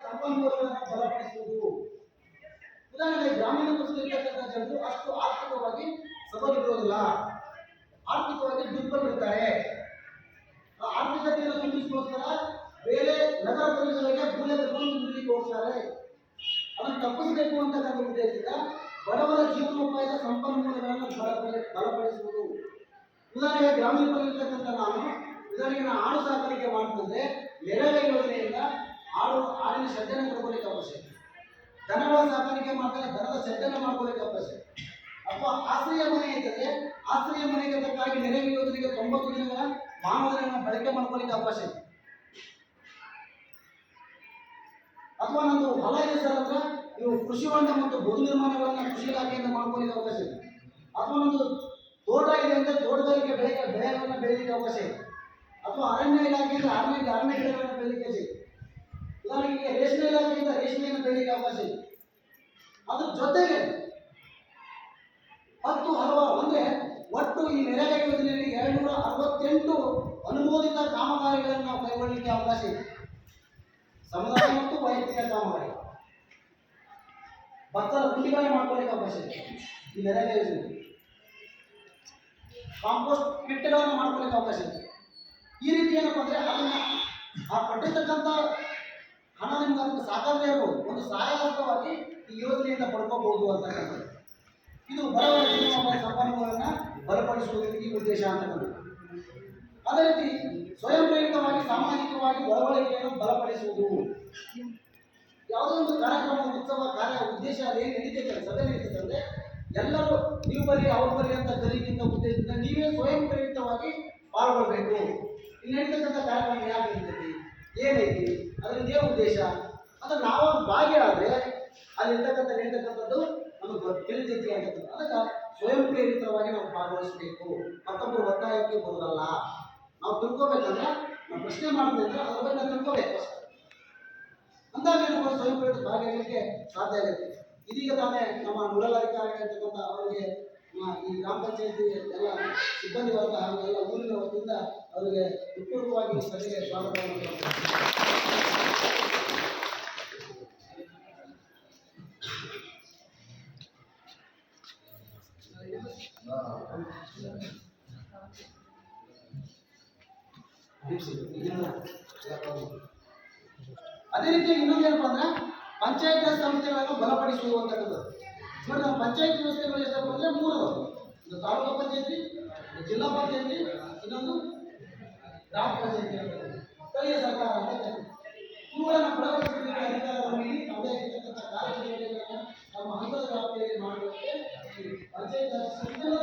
ಸಂಪನ್ಮೂಲಗಳನ್ನು ಬಲಪಡಿಸುವುದು. ಉದಾಹರಣೆಗೆ ಗ್ರಾಮೀಣ ಪ್ರದೇಶದಲ್ಲಿರ್ತಕ್ಕಂಥ ಜನರು ಅಷ್ಟು ಆರ್ಥಿಕವಾಗಿ ಸಬಲರಿರೋದಿಲ್ಲ, ಆರ್ಥಿಕವಾಗಿ ದುರ್ಬಲರಿರ್ತಾರೆ. ಆ ಆರ್ಥಿಕತೆಯನ್ನು ತುಂಬಿಸಿಗೋಸ್ಕರ ಬೇರೆ ನಗರ ಪ್ರದೇಶಗಳಿಗೆ ಮೂಲೆ ನಿರ್ಮಿಸಲಿಕ್ಕೆ ಹೋಗ್ತಾರೆ. ಅದನ್ನು ತಪ್ಪಿಸಬೇಕು ಅಂತಕ್ಕಂಥ ಉದ್ದೇಶದಿಂದ ಬಡವರ ಜೀವನೋಪಾಯದ ಸಂಪನ್ಮೂಲಗಳನ್ನು ಬಲಪಡಿಸುವುದು. ಉದಾಹರಣೆಗೆ ಗ್ರಾಮೀಣ ಪ್ರದೇಶದಲ್ಲಿರ್ತಕ್ಕಂಥ ಉದಾಹರಣೆಗೆ ಆಡು ಸಾಕಾಣಿಕೆ ಮಾಡ್ತಂದ್ರೆ ನೆರಳೆ ಯೋಜನೆಯಿಂದ ಆಡಿನ ಶೆಡ್ಡನ್ನು ಕೊಡ್ಕೊಳ್ಳಿಕ್ಕೆ ಅವಶ್ಯಕ. ದನಗಳ ಸಾಕಾಣಿಕೆ ಮಾಡ್ತಾರೆ, ದನದ ಶೆಡ್ಡನ್ನು ಮಾಡ್ಕೊಳ್ಳಿಕ್ಕೆ ಅವಶ್ಯಕ. ಅಥವಾ ಆಶ್ರಯ ಮನೆ ಇರ್ತದೆ, ಆಶ್ರಯ ಮನೆಗೆ ತಕ್ಕಾಗಿ ನೆರವು ಯೋಜನೆಗೆ 90 ದಿನಗಳ ಮಾನವರನ್ನು ಬಳಕೆ ಮಾಡ್ಕೊಳ್ಳಿಕ್ಕೆ ಅವಶ್ಯಕ. ಅಥವಾ ನಂದು ಹೊಲ ಇದೆ ಸರ್ ಅಂದ್ರೆ ನೀವು ಕೃಷಿ ಹೊಂಡ ಮತ್ತು ಬದು ನಿರ್ಮಾಣಗಳನ್ನು ಕೃಷಿ ಇಲಾಖೆಯಿಂದ ಮಾಡ್ಕೊಳ್ಳಿಕ್ಕೆ ಅವಕಾಶ ಇದೆ. ಅಥವಾ ಒಂದು ತೋಟ ಇದೆ ಅಂದ್ರೆ ತೋಟಗಾರಿಕೆ ಬೆಳೆಗಳನ್ನು ಬೆಳೀಲಿಕ್ಕೆ ಅವಕಾಶ ಇದೆ. ಅಥವಾ ಅರಣ್ಯ ಇಲಾಖೆಯಿಂದ ಅರಣ್ಯ ಗಿಡಗಳನ್ನು ಬೆಳೀಲಿಕ್ಕೆ ಇದೆ. ಉದಾಹರಣೆಗೆ ರೇಷ್ಮೆ ಇಲಾಖೆಯಿಂದ ರೇಷ್ಮೆಯನ್ನು ಬೆಳೀಲಿಕ್ಕೆ ಅವಕಾಶ ಇದೆ. ಅದ್ರ ಜೊತೆಗೆ 10 ಹಲವಾರು ಅಂದ್ರೆ ಒಟ್ಟು ಈ ನೆರಳೆ ಯೋಜನೆಯಲ್ಲಿ 268 ಅನುಮೋದಿತ ಕಾಮಗಾರಿಗಳನ್ನು ನಾವು ಕೈಗೊಳ್ಳಲಿಕ್ಕೆ ಅವಕಾಶ ಇದೆ. ಸಮುದಾಯ ಮತ್ತು ವೈಯಕ್ತಿಕ ಕಾಮಗಾರಿ, ಭತ್ತದ ಗುಂಡಿಗಳನ್ನು ಮಾಡ್ಕೊಳ್ಳಿಕ್ಕೆ ಅವಕಾಶ ಇದೆ ಈ ನೆರಳೆ ಯೋಜನೆ. ಕಾಂಪೋಸ್ಟ್ ಕಿಟ್ಗಳನ್ನು ಮಾಡ್ಕೊಳ್ಳಿಕ್ಕೆ ಅವಕಾಶ ಇದೆ. ಈ ರೀತಿ ಏನಪ್ಪ ಅಂದ್ರೆ ಅದನ್ನ ಆ ಪಟ್ಟಿರ್ತಕ್ಕಂಥ ಹಣ ನಿಮ್ಗೆ ಅದಕ್ಕೆ ಸಾಕಾಗದೇ ಇರಬಹುದು, ಒಂದು ಸಹಾಯಕವಾಗಿ ಈ ಯೋಜನೆಯಿಂದ ಪಡ್ಕೋಬಹುದು ಅಂತಕ್ಕಂಥದ್ದು. ಇದು ಬಡವರ ಜೀವನೋಪಾಯ ಸಂಪನ್ಮೂಲವನ್ನು ಬಲಪಡಿಸುವುದು ಈ ಉದ್ದೇಶ ಅಂತಕ್ಕಂಥದ್ದು. ಅದೇ ರೀತಿ ಸ್ವಯಂ ಪ್ರೇರಿತವಾಗಿ ಸಾಮಾಜಿಕವಾಗಿ ಒಳವಳಿಕೆಯನ್ನು ಬಲಪಡಿಸುವುದು. ಯಾವುದೋ ಒಂದು ಕಾರ್ಯಕ್ರಮ, ಉತ್ಸವ, ಕಾರ್ಯ ಉದ್ದೇಶ ಅದೇನು ನಡೀತೈತೆ, ಸಭೆ ನಡೀತೈತೆ ಅಂದ್ರೆ ಎಲ್ಲರೂ ನೀವು ಬರೀ ಅವ್ರು ಬರೀ ಅಂತ ಕಲಿಕಿಂತ ಉದ್ದೇಶದಿಂದ ನೀವೇ ಸ್ವಯಂ ಪ್ರೇರಿತವಾಗಿ ಪಾಲ್ಗೊಳ್ಬೇಕು. ಇಲ್ಲಿ ನಡೀತಕ್ಕಂಥ ಕಾರ್ಯಕ್ರಮ ಯಾಕೆ ನಡೀತೈತಿ, ಏನೈತಿ, ಅದರಿಂದ ಏನು ಉದ್ದೇಶ ಅಂದ್ರೆ ನಾವು ಭಾಗಿಯಾದ್ರೆ ಅಲ್ಲಿರ್ತಕ್ಕಂಥ ನಡೀತಕ್ಕಂಥದ್ದು ನಮಗೆ ತಿಳಿತೈತಿ ಅಂತಕ್ಕಂಥ. ಅದಕ್ಕೆ ಸ್ವಯಂ ಪ್ರೇರಿತವಾಗಿ ನಾವು ಭಾಗವಹಿಸಬೇಕು, ಮತ್ತೊಬ್ಬರು ಒತ್ತಾಯಕ್ಕೆ ಬರೋದಲ್ಲ. ನಾವು ತಿಳ್ಕೋಬೇಕಂದ್ರೆ ನಾವು ಪ್ರಶ್ನೆ ಮಾಡಿದ್ರೆ ಅದ್ರ ಬಗ್ಗೆ ನಾವು ತಿಳ್ಕೋಬೇಕು. ಅಂದಾಗ ಏನಪ್ಪ ಸ್ವಯಂ ಪ್ರೇರಿತ ಭಾಗಿಯಾಗಲಿಕ್ಕೆ ಸಾಧ್ಯ ಆಗುತ್ತೆ. ಇದೀಗ ತಾನೇ ನಮ್ಮ ನೋಡಲ್ ಅಧಿಕಾರಿಗಳಿರ್ತಕ್ಕಂಥ ಅವರಿಗೆ ಈ ಗ್ರಾಮ ಪಂಚಾಯತಿ ಎಲ್ಲ ಸಿಬ್ಬಂದಿ ವರ್ಗ ಹಾಗೂ ಎಲ್ಲ ಊರಿನ ವತಿಯಿಂದ ಅವರಿಗೆ ಹೃತ್ಪೂರ್ವಕವಾಗಿ ಸಭೆಗೆ ಸ್ವಾಗತವನ್ನು ಅದೇ ರೀತಿ ಇನ್ನೊಂದು ಏನಪ್ಪ ಅಂದ್ರೆ ಪಂಚಾಯತ್ ರಾಜ್ ಸಂಸ್ಥೆಗಳನ್ನು ಬಲಪಡಿಸುವುದು ಅಂತಕ್ಕಂಥದ್ದು. ನೋಡಿ, ನಮ್ಮ ಪಂಚಾಯತ್ ವ್ಯವಸ್ಥೆಗಳು ಎಷ್ಟಪ್ಪ ಅಂದ್ರೆ 3 ಅದಾವೆ. ಒಂದು ತಾಲೂಕು ಪಂಚಾಯತಿ, ಜಿಲ್ಲಾ ಪಂಚಾಯತಿ, ಇನ್ನೊಂದು ಗ್ರಾಮ ಪಂಚಾಯತಿ ಅಂತ ಸ್ಥಳೀಯ ಸರ್ಕಾರ ಅಂತ. ಇವುಗಳನ್ನು ಬಲಪಡಿಸಲಿಕ್ಕೆ ಅಧಿಕಾರವನ್ನು ನೀಡಿ ನಮ್ಮದೇ ಇರತಕ್ಕಂಥ ಕಾರ್ಯಚಟುವಟಿಕೆಗಳನ್ನು ನಮ್ಮ ಹಂತದ ವ್ಯಾಪ್ತಿಯಲ್ಲಿ ಮಾಡುವುದಕ್ಕೆ ಪಂಚಾಯತ್ ರಾಜ್